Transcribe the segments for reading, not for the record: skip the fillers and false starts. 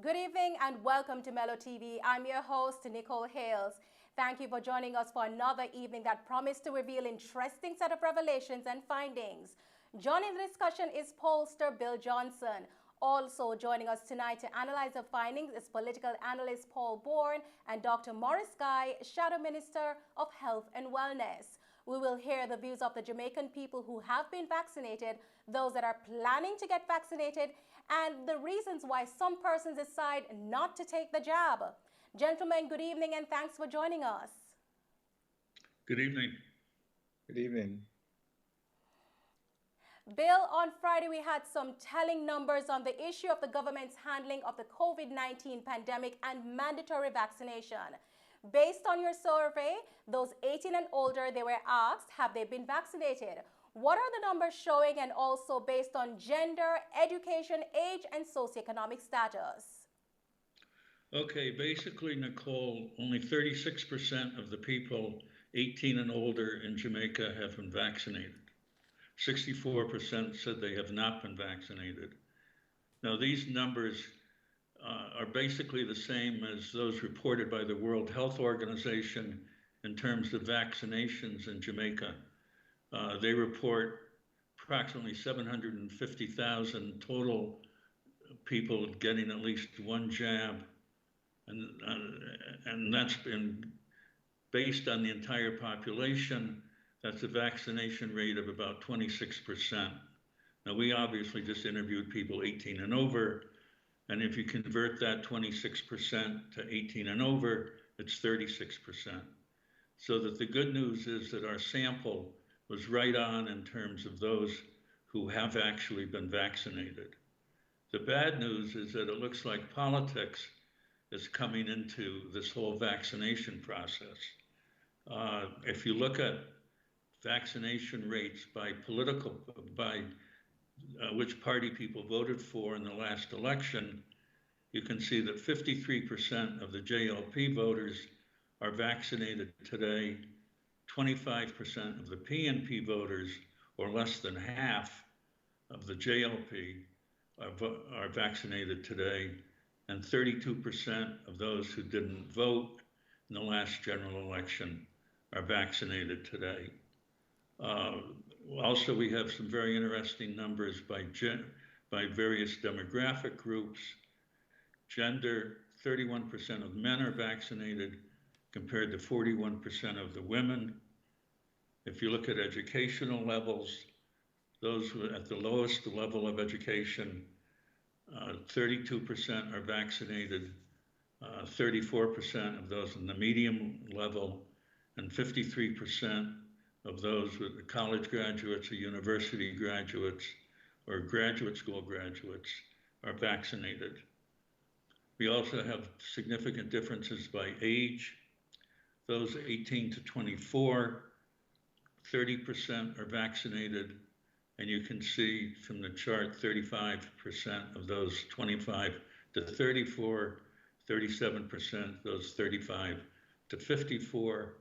Good evening and welcome to Mello TV. I'm your host, Nicole Hales. Thank you for joining us for another evening that promised to reveal interesting set of revelations and findings. Joining the discussion is pollster Bill Johnson. Also joining us tonight to analyze the findings is political analyst Paul Bourne and Dr. Morris Guy, Shadow Minister of Health and Wellness. We will hear the views of the Jamaican people who have been vaccinated, those that are planning to get vaccinated, and the reasons why some persons decide not to take the jab. Gentlemen, good evening and thanks for joining us. Good evening. Good evening. Bill, on Friday we had some telling numbers on the issue of the government's handling of the COVID-19 pandemic and mandatory vaccination. Based on your survey, those 18 and older, they were asked, have they been vaccinated? What are the numbers showing, and also based on gender, education, age, and socioeconomic status? Okay, basically, Nicole, only 36% of the people 18 and older in Jamaica have been vaccinated. 64% said they have not been vaccinated. Now, these numbers are basically the same as those reported by the World Health Organization in terms of vaccinations in Jamaica. They report approximately 750,000 total people getting at least one jab, and that's been based on the entire population. That's a vaccination rate of about 26%. Now, we obviously just interviewed people 18 and over, and if you convert that 26% to 18 and over, it's 36%. So that the good news is that our sample was right on in terms of those who have actually been vaccinated. The bad news is that it looks like politics is coming into this whole vaccination process. If you look at vaccination rates by which party people voted for in the last election, you can see that 53% of the JLP voters are vaccinated today. 25% of the PNP voters, or less than half of the JLP, are vaccinated today, and 32% of those who didn't vote in the last general election are vaccinated today. Also, we have some very interesting numbers by various demographic groups. Gender, 31% of men are vaccinated compared to 41% of the women. If you look at educational levels, those at the lowest level of education, 32% are vaccinated, 34% of those in the medium level, and 53% of those with college graduates or university graduates or graduate school graduates are vaccinated. We also have significant differences by age. Those 18 to 24, 30% are vaccinated, and you can see from the chart 35% of those 25 to 34, 37% those 35 to 54,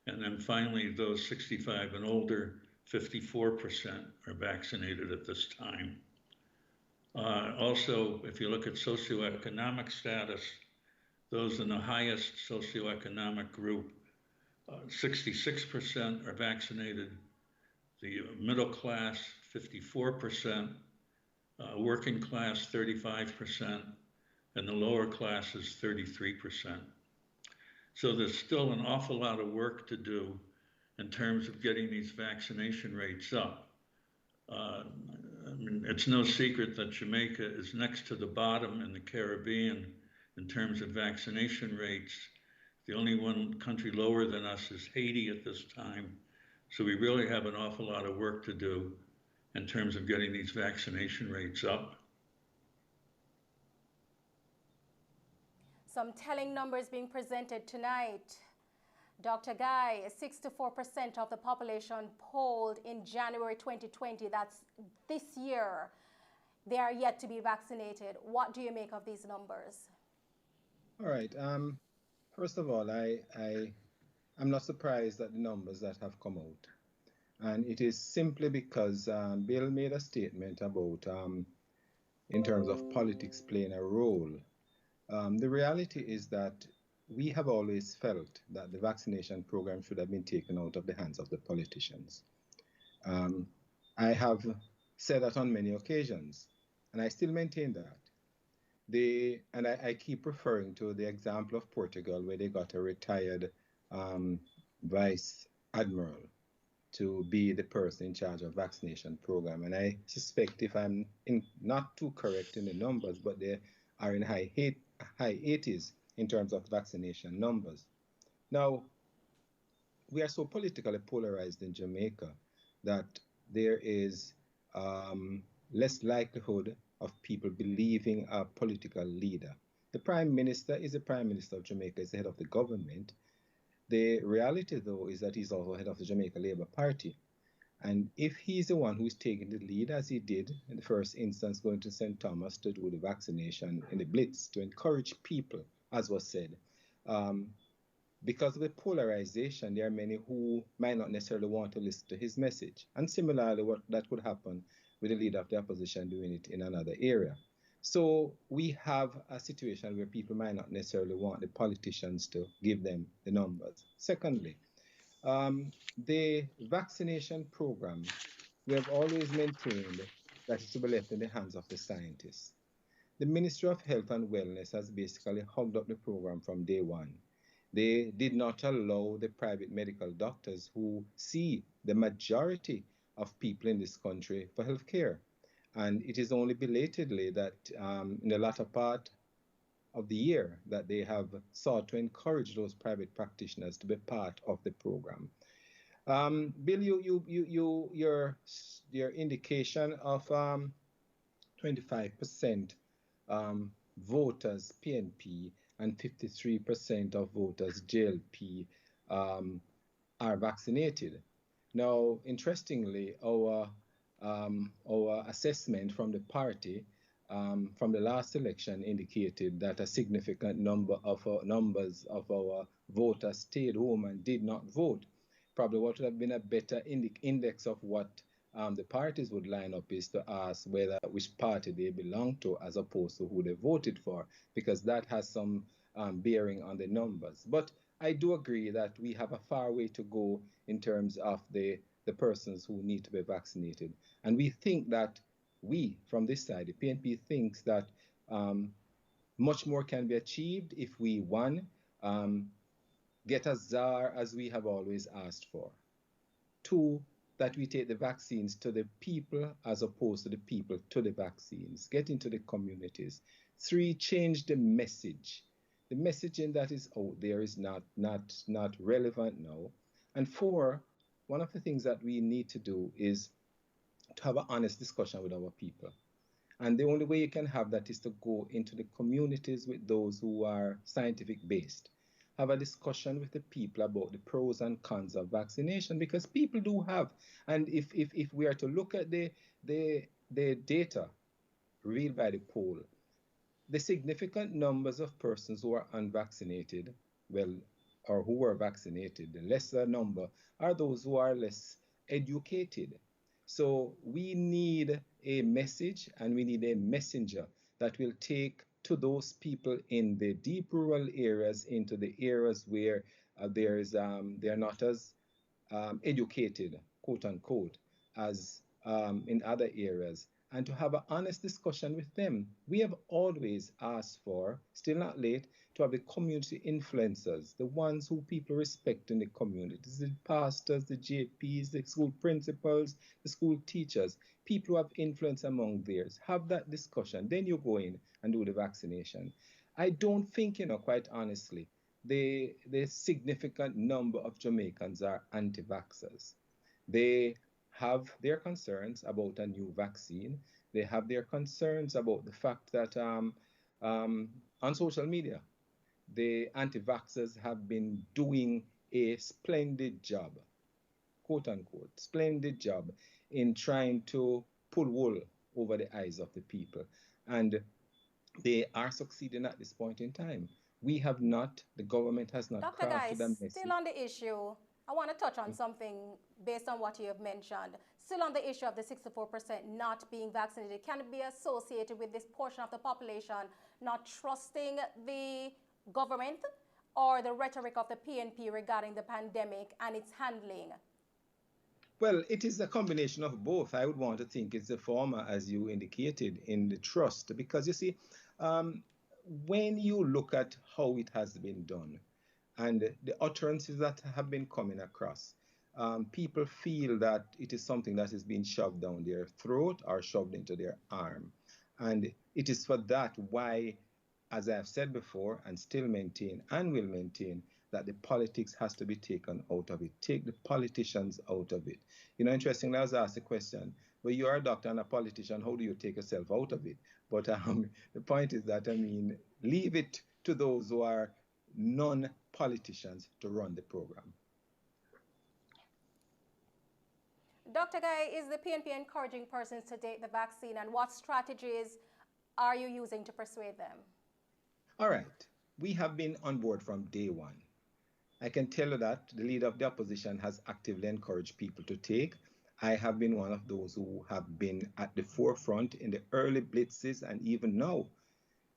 and then finally those 65 and older, 54% are vaccinated at this time. Also, if you look at socioeconomic status, those in the highest socioeconomic group, 66% are vaccinated. The middle class, 54%, working class, 35%, and the lower class is 33%. So there's still an awful lot of work to do in terms of getting these vaccination rates up. It's no secret that Jamaica is next to the bottom in the Caribbean in terms of vaccination rates. The only one country lower than us is Haiti at this time. So we really have an awful lot of work to do in terms of getting these vaccination rates up. Some telling numbers being presented tonight. Dr. Guy, 64% of the population polled in January 2020, that's this year, they are yet to be vaccinated. What do you make of these numbers? All right. First of all, I'm not surprised at the numbers that have come out. And it is simply because Bill made a statement about, in terms of politics playing a role The reality is that we have always felt that the vaccination program should have been taken out of the hands of the politicians. Um, I have said that on many occasions, and I still maintain that. I keep referring to the example of Portugal, where they got a retired um, vice admiral to be the person in charge of vaccination program. And I suspect, if I'm not too correct in the numbers, but they are in high 80s in terms of vaccination numbers. Now, we are so politically polarized in Jamaica that there is um, less likelihood of people believing a political leader. The prime minister is the prime minister of Jamaica, is the head of the government. The reality, though, is that he's also head of the Jamaica Labour Party. And if he's the one who's taking the lead, as he did in the first instance, going to St. Thomas to do the vaccination in the Blitz, to encourage people, as was said, um, because of the polarization, there are many who might not necessarily want to listen to his message. And similarly, what that could happen with the leader of the opposition doing it in another area. So we have a situation where people might not necessarily want the politicians to give them the numbers. Secondly, the vaccination program, we have always maintained that it should be left in the hands of the scientists. The Ministry of Health and Wellness has basically hugged up the program from day one. They did not allow the private medical doctors who see the majority of people in this country for healthcare. And it is only belatedly that in the latter part of the year that they have sought to encourage those private practitioners to be part of the program. Bill, your indication of 25% voters PNP and 53% of voters JLP um, are vaccinated. Now, interestingly, our assessment from the party from the last election indicated that a significant numbers of our voters stayed home and did not vote. Probably what would have been a better index of what the parties would line up is to ask whether which party they belong to as opposed to who they voted for, because that has some bearing on the numbers. But I do agree that we have a far way to go in terms of the persons who need to be vaccinated. And we think that we, from this side, the PNP thinks that much more can be achieved if we, one, get as czar as we have always asked for. Two, that we take the vaccines to the people as opposed to the people to the vaccines, get into the communities. Three, change the message. The messaging that is out there is not relevant now. And four, one of the things that we need to do is to have an honest discussion with our people. And the only way you can have that is to go into the communities with those who are scientific based. Have a discussion with the people about the pros and cons of vaccination, because people do have. And if we are to look at the data revealed by the poll, the significant numbers of persons who are unvaccinated, well, or who were vaccinated, the lesser number are those who are less educated. So we need a message and we need a messenger that will take to those people in the deep rural areas, into the areas where they're not as educated, quote unquote, as in other areas, and to have an honest discussion with them. We have always asked for, still not late, to have the community influencers, the ones who people respect in the communities, the pastors, the JPs, the school principals, the school teachers, people who have influence among theirs. Have that discussion. Then you go in and do the vaccination. I don't think, quite honestly, the significant number of Jamaicans are anti-vaxxers. They have their concerns about a new vaccine. They have their concerns about the fact that on social media, the anti-vaxxers have been doing a splendid job, quote unquote, splendid job in trying to pull wool over the eyes of the people. And they are succeeding at this point in time. We have not, the government has not Dr. crafted Guy, a still message. on the issue. I want to touch on something based on what you have mentioned. Still on the issue of the 64% not being vaccinated, can it be associated with this portion of the population not trusting the government or the rhetoric of the PNP regarding the pandemic and its handling? Well, it is a combination of both. I would want to think it's the former, as you indicated, in the trust, because you see, um, when you look at how it has been done and the utterances that have been coming across, people feel that it is something that is being shoved down their throat or shoved into their arm. And it is for that why, as I have said before, and still maintain and will maintain, that the politics has to be taken out of it. Take the politicians out of it. Interestingly, I was asked a question, well, you are a doctor and a politician, how do you take yourself out of it? But the point is that, leave it to those who are non politicians to run the program. Dr. Guy, is the PNP encouraging persons to take the vaccine, and what strategies are you using to persuade them? All right, we have been on board from day one. I can tell you that the leader of the opposition has actively encouraged people to take. I have been one of those who have been at the forefront in the early blitzes and even now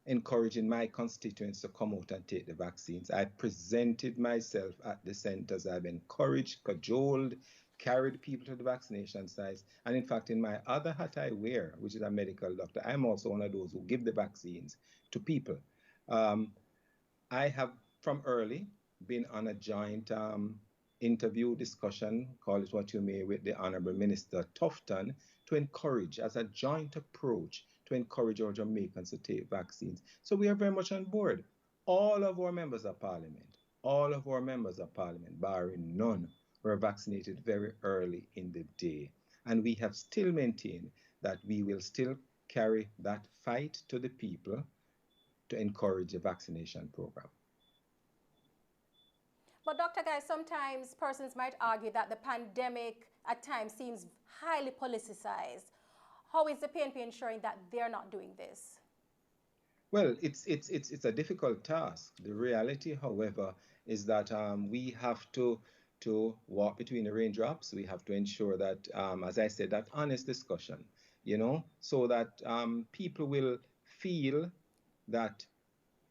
encouraging my constituents to come out and take the vaccines. I presented myself at the centers. I've encouraged, cajoled, carried people to the vaccination sites. And in fact, in my other hat I wear, which is a medical doctor, I'm also one of those who give the vaccines to people. Um, I have from early been on a joint interview discussion, call it what you may, with the Honorable Minister Tufton to encourage, as a joint approach, to encourage our Jamaicans to take vaccines. So we are very much on board. All of our members of parliament, all of our members of parliament, barring none, were vaccinated very early in the day. And we have still maintained that we will still carry that fight to the people to encourage the vaccination program. But Dr. Guy, sometimes persons might argue that the pandemic at times seems highly politicized. How is the PNP ensuring that they're not doing this? Well, it's a difficult task. The reality, however, is that we have to walk between the raindrops. We have to ensure that, as I said, that honest discussion, so that people will feel that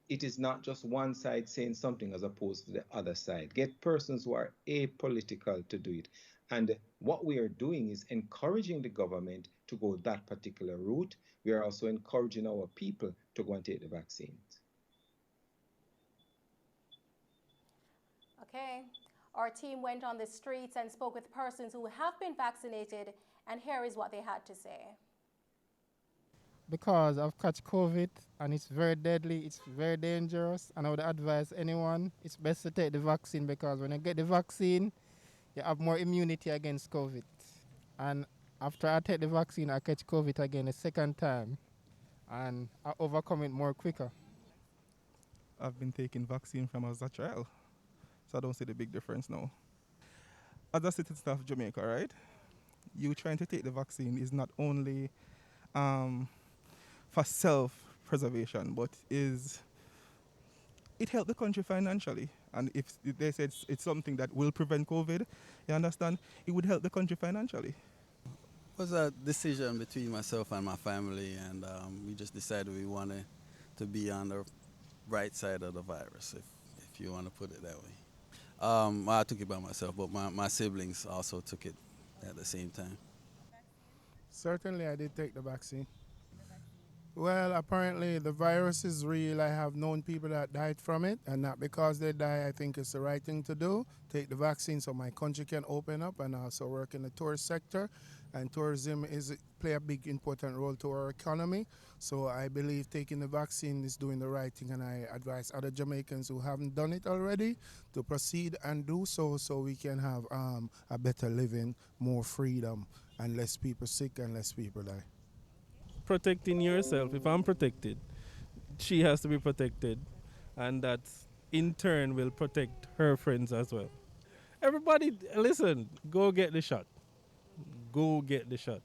it is not just one side saying something as opposed to the other side. Get persons who are apolitical to do it. And what we are doing is encouraging the government to go that particular route. We are also encouraging our people to go and take the vaccines. Okay. Our team went on the streets and spoke with persons who have been vaccinated, and here is what they had to say. Because I've catch COVID and it's very deadly, it's very dangerous, and I would advise anyone it's best to take the vaccine because when you get the vaccine, you have more immunity against COVID. And after I take the vaccine, I catch COVID again a second time, and I overcome it more quicker. I've been taking vaccine from as a child, so I don't see the big difference now. As a citizen of Jamaica, right? You trying to take the vaccine is not only um, for self-preservation, but is it help the country financially. And if they said it's something that will prevent COVID, you understand, it would help the country financially. It was a decision between myself and my family, and we just decided we wanted to be on the right side of the virus, if you want to put it that way. I took it by myself, but my siblings also took it at the same time. Certainly, I did take the vaccine. Well, apparently the virus is real. I have known people that died from it, and not because they die, I think it's the right thing to do. Take the vaccine so my country can open up and also work in the tourist sector. And tourism play a big important role to our economy. So I believe taking the vaccine is doing the right thing, and I advise other Jamaicans who haven't done it already to proceed and do so we can have a better living, more freedom, and less people sick and less people die. Protecting yourself. If I'm protected, she has to be protected, and that in turn will protect her friends as well. Everybody, listen, go get the shot. Go get the shot.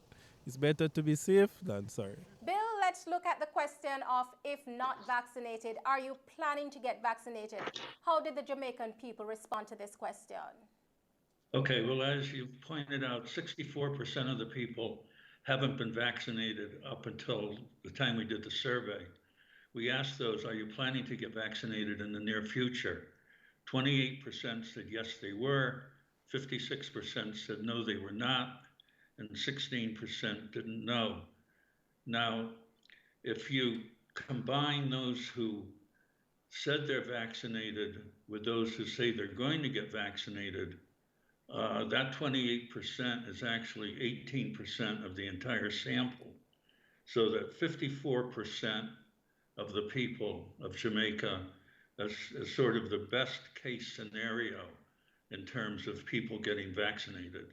It's better to be safe than sorry. Bill, let's look at the question of if not vaccinated, are you planning to get vaccinated? How did the Jamaican people respond to this question? Okay, well, as you pointed out, 64% of the people haven't been vaccinated up until the time we did the survey. We asked those, are you planning to get vaccinated in the near future? 28% said yes, they were. 56% said no, they were not. And 16% didn't know. Now, if you combine those who said they're vaccinated with those who say they're going to get vaccinated, that 28% is actually 18% of the entire sample. So that 54% of the people of Jamaica is sort of the best case scenario in terms of people getting vaccinated.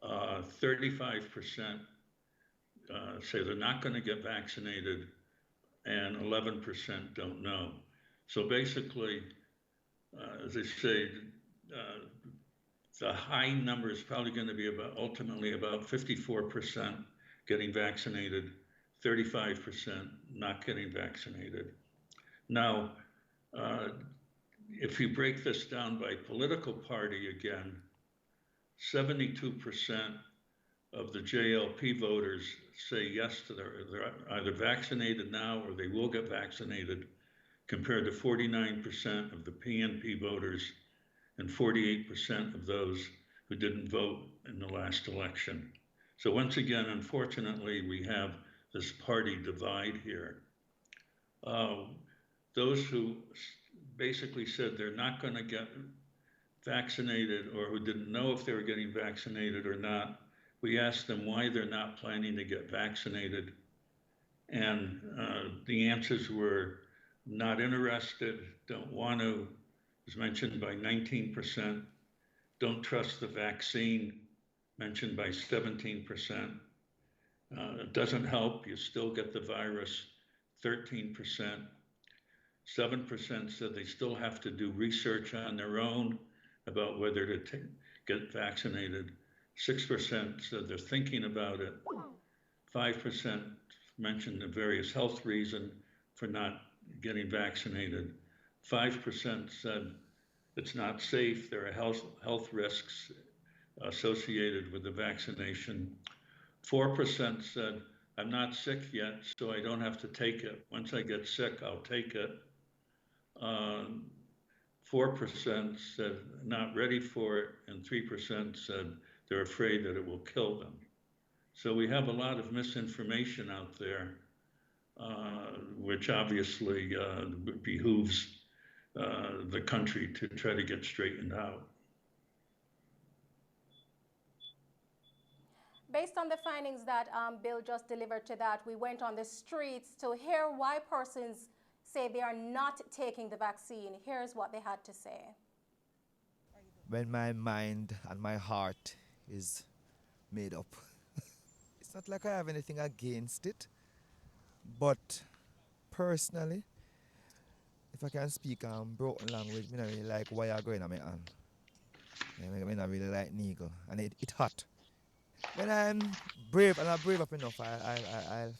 35% say they're not going to get vaccinated, and 11% don't know. So basically, as I say, the high number is probably going to be ultimately about 54% getting vaccinated, 35% not getting vaccinated. Now, if you break this down by political party again, 72% of the JLP voters say yes to they're either vaccinated now or they will get vaccinated, compared to 49% of the PNP voters and 48% of those who didn't vote in the last election. So once again, unfortunately, we have this party divide here. Those who basically said they're not going to get vaccinated or who didn't know if they were getting vaccinated or not, we asked them why they're not planning to get vaccinated. And the answers were not interested, don't want to, was mentioned by 19%, don't trust the vaccine, mentioned by 17%. It doesn't help, you still get the virus, 13%. 7% said they still have to do research on their own about whether to get vaccinated. 6% said they're thinking about it. 5% mentioned the various health reasons for not getting vaccinated. 5% said it's not safe, there are health risks associated with the vaccination. 4% said, I'm not sick yet, so I don't have to take it. Once I get sick, I'll take it. 4% said not ready for it, and 3% said they're afraid that it will kill them. So we have a lot of misinformation out there, which obviously behooves the country to try to get straightened out. Based on the findings that Bill just delivered to that, we went on the streets to hear why persons say they are not taking the vaccine. Here's what they had to say. When my mind and my heart is made up. It's not like I have anything against it, but personally, if I can speak broken language, I don't really like wire going on my hand. I don't really like needle, and it hot. When I'm brave and I'm brave up enough, I'll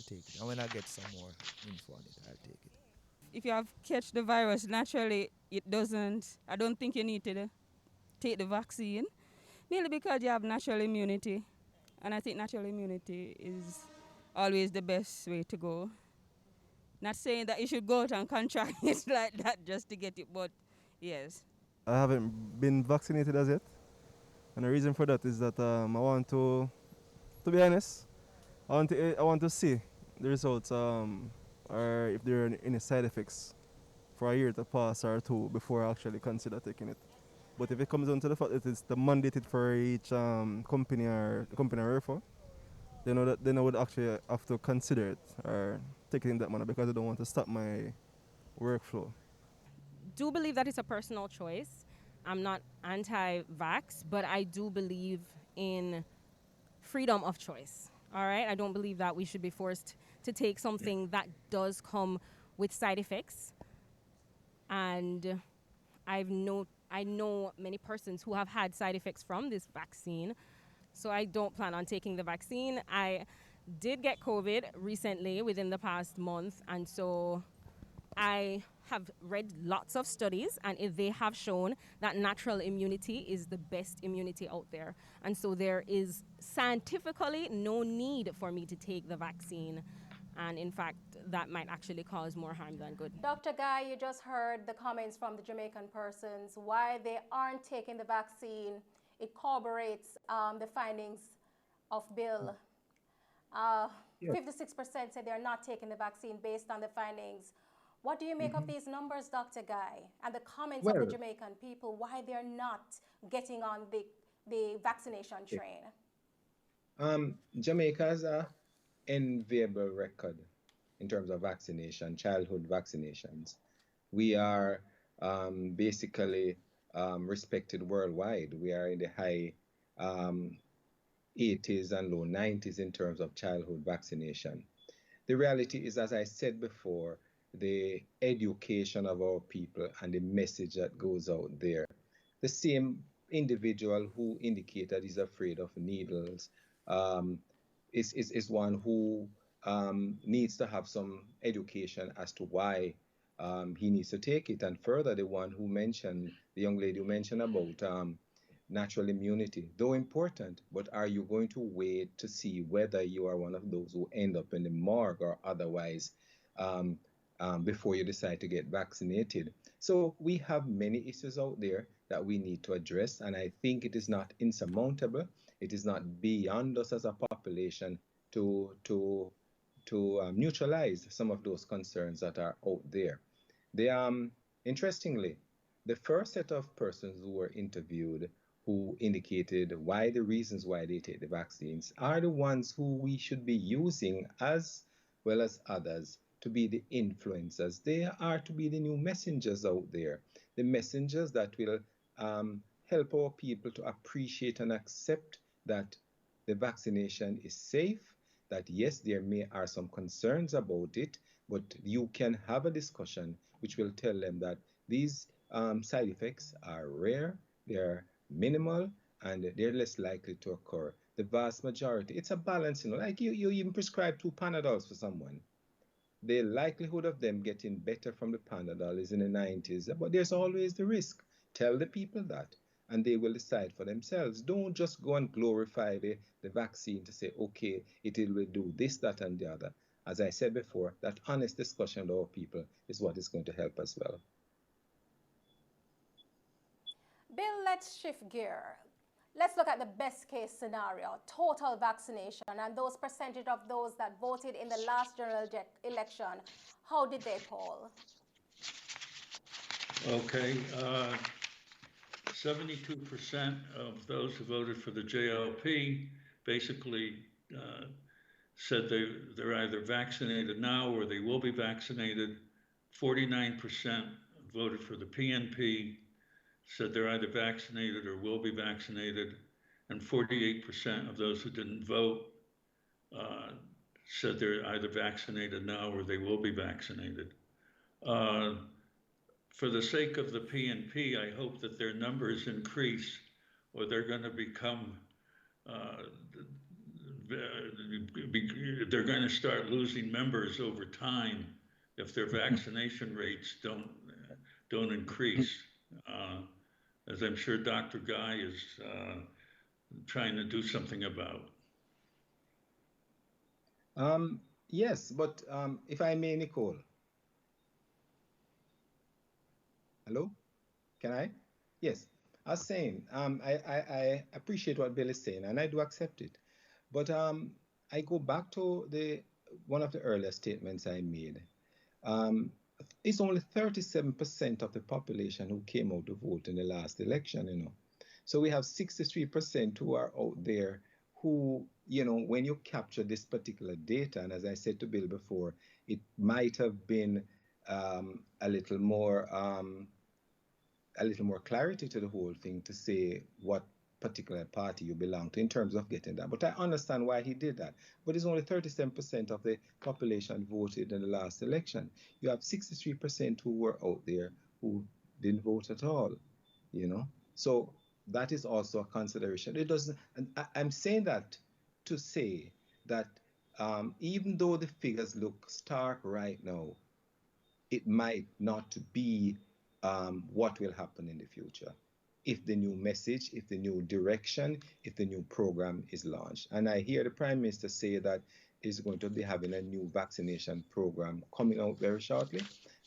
take it. And when I get some more info on it, I'll take it. If you have catch the virus, naturally, I don't think you need to take the vaccine, mainly because you have natural immunity. And I think natural immunity is always the best way to go. Not saying that you should go out and contract it like that just to get it, but yes. I haven't been vaccinated as yet. And the reason for that is that I want to be honest, I want to see the results or if there are any side effects for a year to pass or two before I actually consider taking it. But if it comes down to the fact that it's the mandated for each company or the company I work for, then I would actually have to consider it or take it in that manner because I don't want to stop my workflow. Do believe that it's a personal choice. I'm not anti-vax, but I do believe in freedom of choice. All right? I don't believe that we should be forced to take something that does come with side effects. And I know many persons who have had side effects from this vaccine, so I don't plan on taking the vaccine. I did get COVID recently within the past month, and so I have read lots of studies, and if they have shown that natural immunity is the best immunity out there. And so there is scientifically no need for me to take the vaccine. And in fact, that might actually cause more harm than good. Dr. Guy, you just heard the comments from the Jamaican persons why they aren't taking the vaccine. It corroborates the findings of Bill. 56% said they're not taking the vaccine based on the findings. What do you make of these numbers, Dr. Guy, and the comments of the Jamaican people, why they're not getting on the vaccination train? Jamaica has an enviable record in terms of vaccination, childhood vaccinations. We are basically respected worldwide. We are in the high 80s and low 90s in terms of childhood vaccination. The reality is, as I said before, the education of our people and the message that goes out there. The same individual who indicated he's afraid of needles is one who needs to have some education as to why he needs to take it. And further, the one who mentioned, the young lady who mentioned about natural immunity, though important, but are you going to wait to see whether you are one of those who end up in the morgue or otherwise before you decide to get vaccinated? So we have many issues out there that we need to address, and I think it is not insurmountable. It is not beyond us as a population to neutralize some of those concerns that are out there. Interestingly, the first set of persons who were interviewed who indicated why the reasons why they take the vaccines are the ones who we should be using as well as others to be the influencers. They are to be the new messengers out there, the messengers that will help our people to appreciate and accept that the vaccination is safe, that yes, there are some concerns about it, but you can have a discussion which will tell them that these side effects are rare, they're minimal, and they're less likely to occur. The vast majority, it's a balance, like you even prescribe 2 Panadols for someone. The likelihood of them getting better from the Panadol is in the 90s, but there's always the risk. Tell the people that, and they will decide for themselves. Don't just go and glorify the vaccine to say, okay, it will do this, that, and the other. As I said before, that honest discussion with our people is what is going to help as well. Bill, let's shift gear. Let's look at the best case scenario, total vaccination, and those percentage of those that voted in the last general election. How did they poll? Okay, 72% of those who voted for the JLP basically said they're either vaccinated now or they will be vaccinated. 49% voted for the PNP, said they're either vaccinated or will be vaccinated, and 48% of those who didn't vote said they're either vaccinated now or they will be vaccinated. For the sake of the PNP, I hope that their numbers increase, or they're going to become, they're going to start losing members over time if their vaccination rates don't increase. As I'm sure Dr. Guy is trying to do something about. Yes, but if I may, Nicole. Hello? Can I? Yes. I was saying, I appreciate what Bill is saying, and I do accept it. But I go back to one of the earlier statements I made. It's only 37% of the population who came out to vote in the last election, So we have 63% who are out there who, when you capture this particular data, and as I said to Bill before, it might have been a little more clarity to the whole thing to say what particular party you belong to in terms of getting that. But I understand why he did that. But it's only 37% of the population voted in the last election. You have 63% who were out there who didn't vote at all, So that is also a consideration. It doesn't, and I'm saying that to say that even though the figures look stark right now, it might not be what will happen in the future if the new message, if the new direction, if the new program is launched. And I hear the Prime Minister say that he's going to be having a new vaccination program coming out very shortly.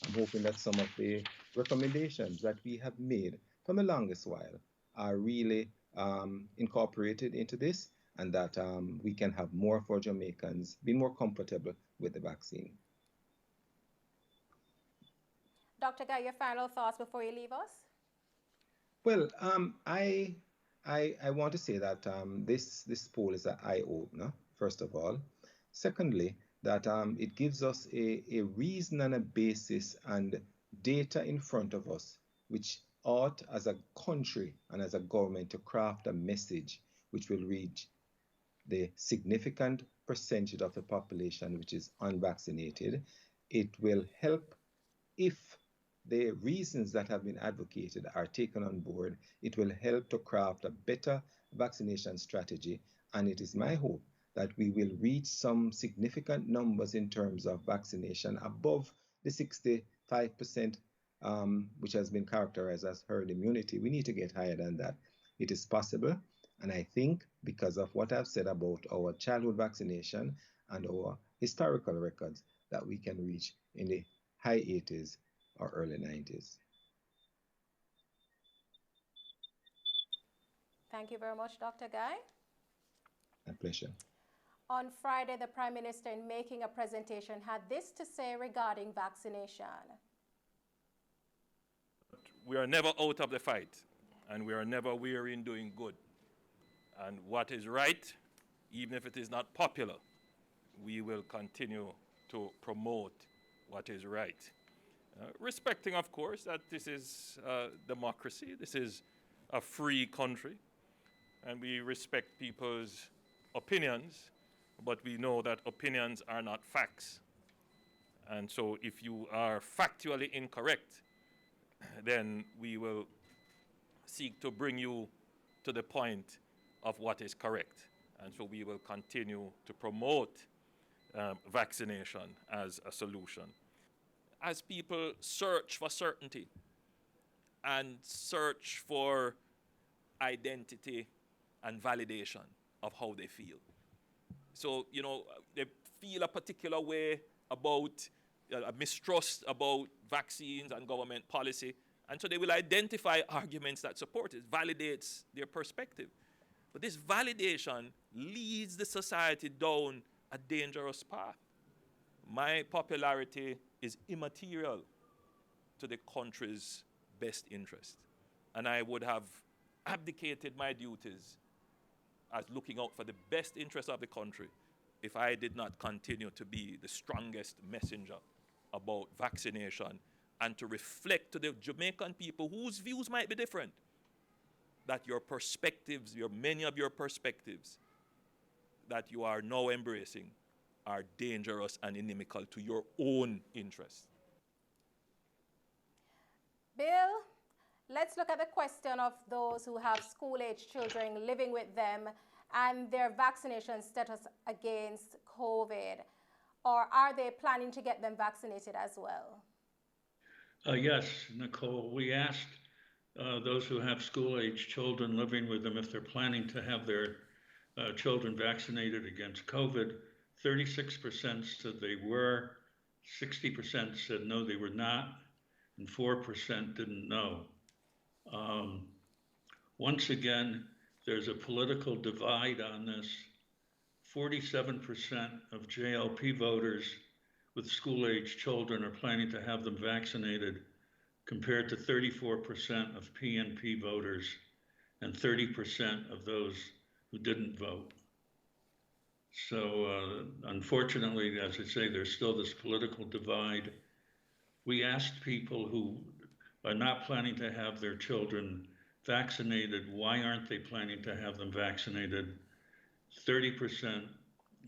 I'm hoping that some of the recommendations that we have made from the longest while are really incorporated into this, and that we can have more of our Jamaicans be more comfortable with the vaccine. Dr. Guy, your final thoughts before you leave us? Well, I want to say that this poll is an eye opener, first of all. Secondly, that it gives us a reason and a basis and data in front of us, which ought, as a country and as a government, to craft a message which will reach the significant percentage of the population which is unvaccinated. It will help if the reasons that have been advocated are taken on board. It will help to craft a better vaccination strategy, and it is my hope that we will reach some significant numbers in terms of vaccination above the 65%, which has been characterized as herd immunity. We need to get higher than that. It is possible, and I think because of what I've said about our childhood vaccination and our historical records, that we can reach in the high 80s or early 90s. Thank you very much, Dr. Guy. My pleasure. On Friday, the Prime Minister, in making a presentation, had this to say regarding vaccination. We are never out of the fight, and we are never weary in doing good. And what is right, even if it is not popular, we will continue to promote what is right. Respecting, of course, that this is democracy, this is a free country, and we respect people's opinions, but we know that opinions are not facts. And so if you are factually incorrect, then we will seek to bring you to the point of what is correct. And so we will continue to promote vaccination as a solution. As people search for certainty and search for identity and validation of how they feel. So, you know, they feel a particular way about a mistrust about vaccines and government policy, and so they will identify arguments that support it, validates their perspective. But this validation leads the society down a dangerous path. My popularity is immaterial to the country's best interest, and I would have abdicated my duties as looking out for the best interest of the country if I did not continue to be the strongest messenger about vaccination and to reflect to the Jamaican people whose views might be different that your perspectives, many of your perspectives that you are now embracing are dangerous and inimical to your own interests. Bill, let's look at the question of those who have school-age children living with them and their vaccination status against COVID. Or are they planning to get them vaccinated as well? Yes, Nicole, we asked those who have school-age children living with them if they're planning to have their children vaccinated against COVID. 36% said they were, 60% said no, they were not, and 4% didn't know. Once again, there's a political divide on this. 47% of JLP voters with school-age children are planning to have them vaccinated, compared to 34% of PNP voters and 30% of those who didn't vote. So unfortunately, as I say, there's still this political divide. We asked people who are not planning to have their children vaccinated, why aren't they planning to have them vaccinated? 30%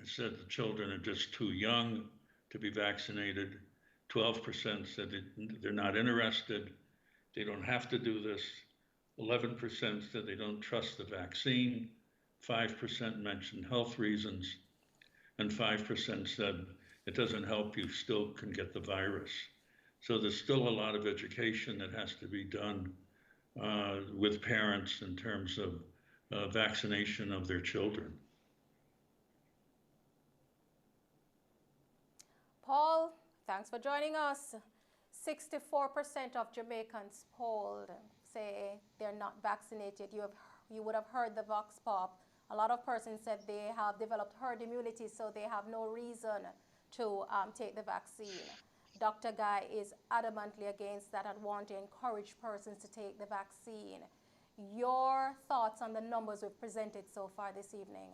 said the children are just too young to be vaccinated. 12% said they're not interested. They don't have to do this. 11% said they don't trust the vaccine. 5% mentioned health reasons. And 5% said it doesn't help, you still can get the virus. So there's still a lot of education that has to be done with parents in terms of vaccination of their children. Paul, thanks for joining us. 64% of Jamaicans polled say they're not vaccinated. You would have heard the vox pop. A lot of persons said they have developed herd immunity, so they have no reason to take the vaccine. Dr. Guy is adamantly against that and want to encourage persons to take the vaccine. Your thoughts on the numbers we've presented so far this evening?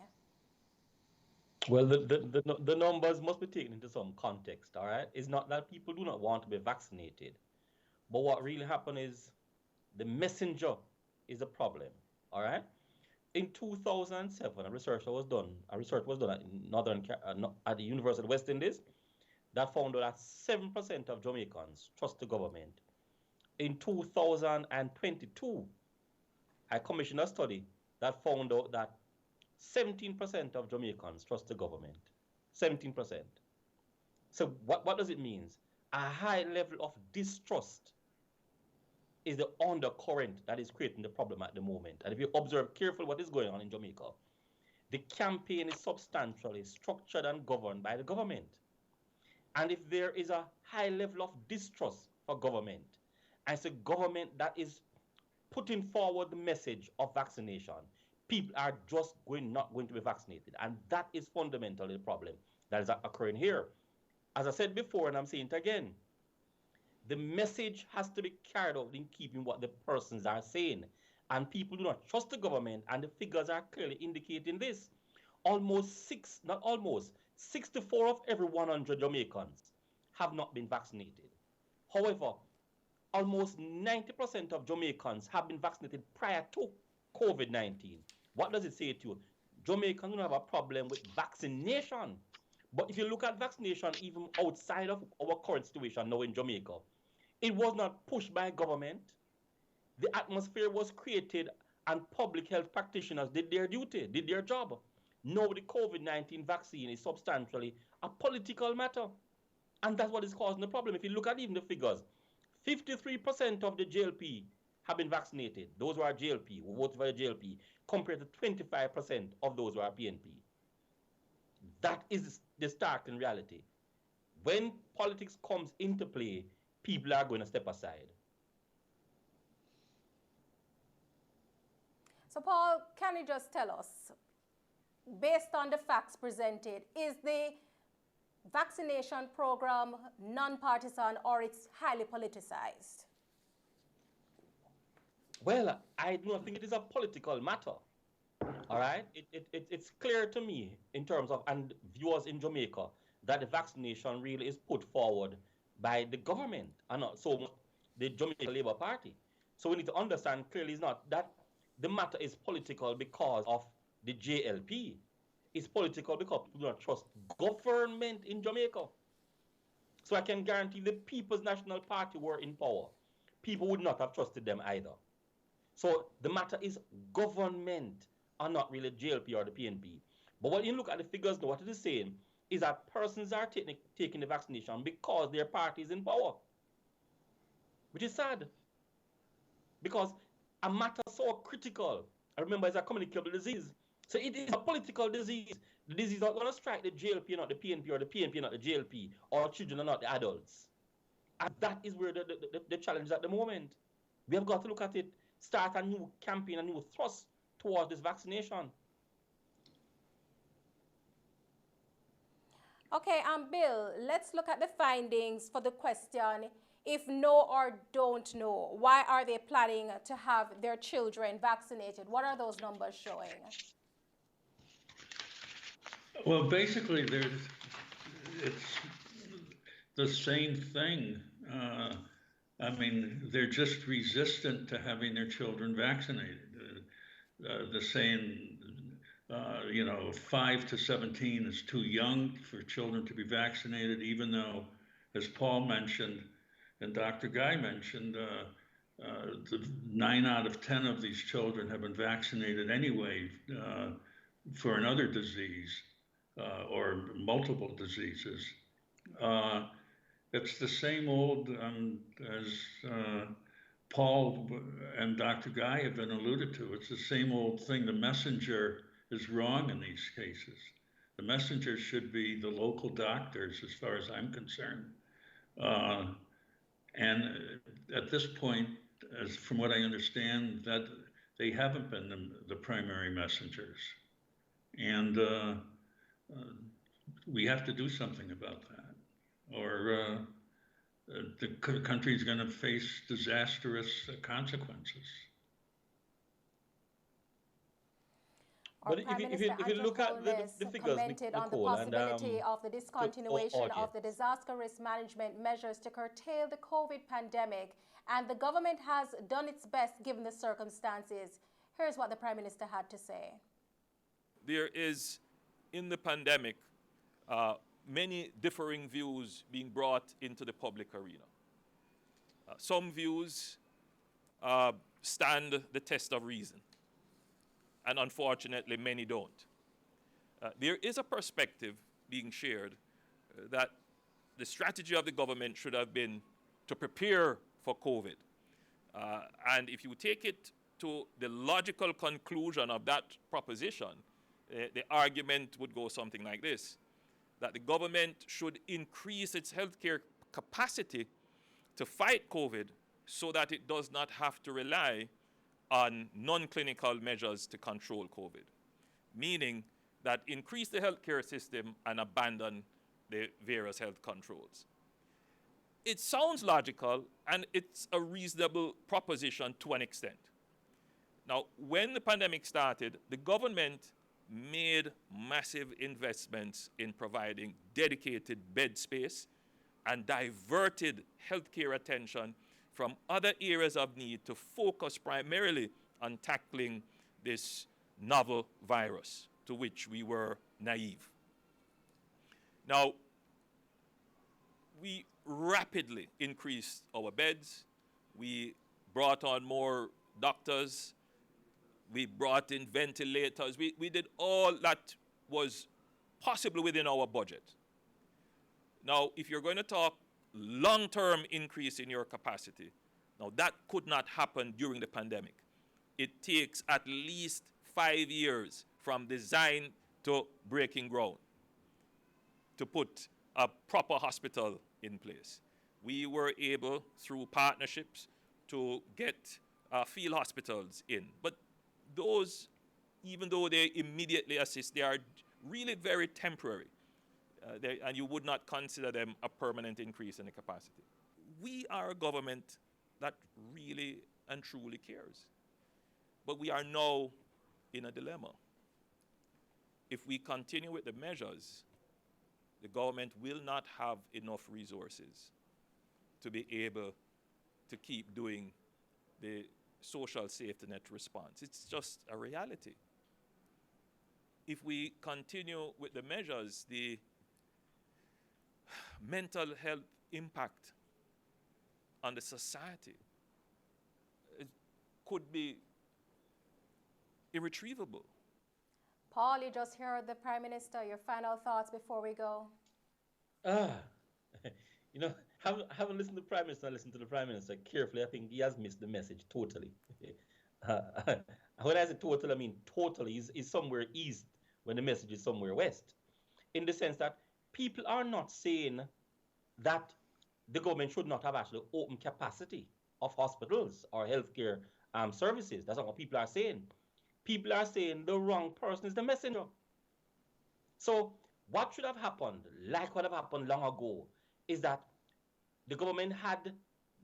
Well, the numbers must be taken into some context, all right? It's not that people do not want to be vaccinated, but what really happened is the messenger is a problem, all right? In 2007, research was done at the University of West Indies that found out that 7% of Jamaicans trust the government. In 2022, I commissioned a study that found out that 17% of Jamaicans trust the government. 17%. So what does it mean? A high level of distrust is the undercurrent that is creating the problem at the moment. And if you observe carefully what is going on in Jamaica, the campaign is substantially structured and governed by the government. And if there is a high level of distrust for government, and it's a government that is putting forward the message of vaccination, people are just not going to be vaccinated. And that is fundamentally the problem that is occurring here. As I said before, and I'm saying it again, the message has to be carried out in keeping what the persons are saying. And people do not trust the government, and the figures are clearly indicating this. 64 of every 100 Jamaicans have not been vaccinated. However, almost 90% of Jamaicans have been vaccinated prior to COVID-19. What does it say to you? Jamaicans don't have a problem with vaccination. But if you look at vaccination even outside of our current situation now in Jamaica, it was not pushed by government. The atmosphere was created and public health practitioners did their duty, did their job. Now the COVID-19 vaccine is substantially a political matter. And that's what is causing the problem. If you look at even the figures, 53% of the JLP have been vaccinated. Those who are JLP, who voted for the JLP, compared to 25% of those who are PNP. That is the stark reality. When politics comes into play, people are going to step aside. So, Paul, can you just tell us, based on the facts presented, is the vaccination program non-partisan or it's highly politicized? Well, I do not think it is a political matter. All right? It's clear to me in terms of, and viewers in Jamaica, that the vaccination really is put forward by the government and not so much the Jamaica Labour Party. So we need to understand clearly it's not that the matter is political because of the JLP. It's political because people do not trust government in Jamaica. So I can guarantee the People's National Party were in power, people would not have trusted them either. So the matter is government and not really JLP or the PNP. But when you look at the figures now, what it is saying is that persons are taking the vaccination because their party is in power, which is sad. Because a matter so critical, I remember, it's a communicable disease. So it is a political disease. The disease is not going to strike the JLP, not the PNP, or the PNP, not the JLP, or children are not the adults. And that is where the challenge is at the moment. We have got to look at it, start a new campaign, a new thrust towards this vaccination. Okay, Bill, let's look at the findings for the question, if no or don't know, why are they planning to have their children vaccinated? What are those numbers showing? Well, basically, it's the same thing. I mean, they're just resistant to having their children vaccinated. The saying, 5 to 17 is too young for children to be vaccinated, even though, as Paul mentioned and Dr. Guy mentioned, 9 out of 10 of these children have been vaccinated anyway for another disease or multiple diseases. It's the same old, as Paul and Dr. Guy have been alluded to. It's the same old thing. The messenger is wrong in these cases. The messenger should be the local doctors, as far as I'm concerned. And at this point, as from what I understand, that they haven't been the primary messengers. And we have to do something about that, or the country is going to face disastrous consequences. Our Prime Minister if you look at the figures, commented on the Nicole, possibility of the discontinuation of the audience. disaster risk management measures to curtail the COVID pandemic, and the government has done its best given the circumstances. Here's what the Prime Minister had to say. There is, in the pandemic, many differing views being brought into the public arena. Some views stand the test of reason, and unfortunately many don't. There is a perspective being shared that the strategy of the government should have been to prepare for COVID. And if you take it to the logical conclusion of that proposition, the argument would go something like this, that the government should increase its healthcare capacity to fight COVID so that it does not have to rely on non-clinical measures to control COVID, meaning that increase the healthcare system and abandon the various health controls. It sounds logical, and it's a reasonable proposition to an extent. Now, when the pandemic started, the government made massive investments in providing dedicated bed space and diverted healthcare attention from other areas of need to focus primarily on tackling this novel virus to which we were naive. Now, we rapidly increased our beds. We brought on more doctors. We brought in ventilators. We did all that was possible within our budget. Now, if you're going to talk long-term increase in your capacity, now that could not happen during the pandemic. It takes at least 5 years from design to breaking ground to put a proper hospital in place. We were able, through partnerships, to get field hospitals in. But those, even though they immediately assist, they are really very temporary. And you would not consider them a permanent increase in the capacity. We are a government that really and truly cares. But we are now in a dilemma. If we continue with the measures, the government will not have enough resources to be able to keep doing the social safety net response. It's just a reality. If we continue with the measures, the mental health impact on the society could be irretrievable. Paul, you just heard the Prime Minister. Your final thoughts before we go. You know, having listened to the Prime Minister and listened to the Prime Minister carefully, I think he has missed the message totally. When I say total, I mean totally. Is somewhere east when the message is somewhere west. In the sense that people are not saying that the government should not have actually open capacity of hospitals or healthcare services. That's not what people are saying. People are saying the wrong person is the messenger. So what should have happened, like what have happened long ago, is that the government had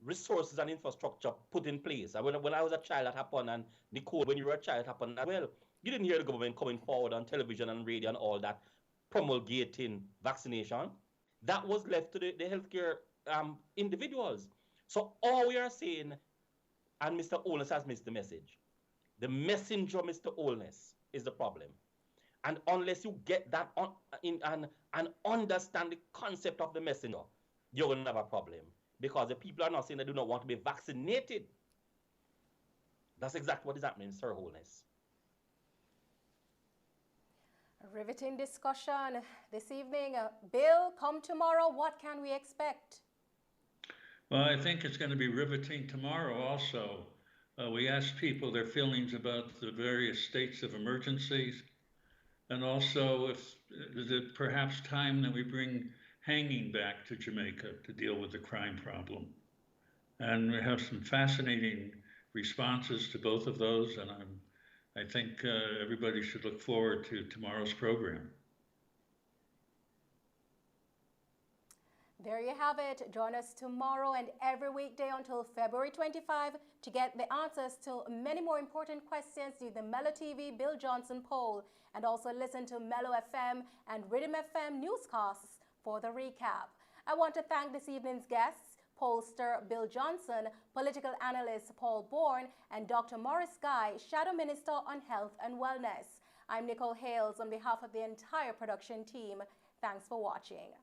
resources and infrastructure put in place. And when I was a child, that happened, and Nicole, when you were a child, it happened as well. You didn't hear the government coming forward on television and radio and all that, promulgating vaccination. That was left to the healthcare individuals. So all we are saying, and Mr. Olness has missed the message, the messenger, Mr. Olness, is the problem. And unless you get that and understand the concept of the messenger, you're going to have a problem. Because the people are not saying they do not want to be vaccinated. That's exactly what is happening, Sir Holness. A riveting discussion this evening. Bill, come tomorrow. What can we expect? Well, I think it's going to be riveting tomorrow also. We asked people their feelings about the various states of emergencies, and also if is it perhaps time that we bring hanging back to Jamaica to deal with the crime problem. And we have some fascinating responses to both of those, and I think everybody should look forward to tomorrow's program. There you have it. Join us tomorrow and every weekday until February 25 to get the answers to many more important questions to the Mello TV Bill Johnson poll, and also listen to Mello FM and Rhythm FM newscasts for the recap. I want to thank this evening's guests, pollster Bill Johnson, political analyst Paul Bourne, and Dr. Morris Guy, Shadow Minister on Health and Wellness. I'm Nicole Hales on behalf of the entire production team. Thanks for watching.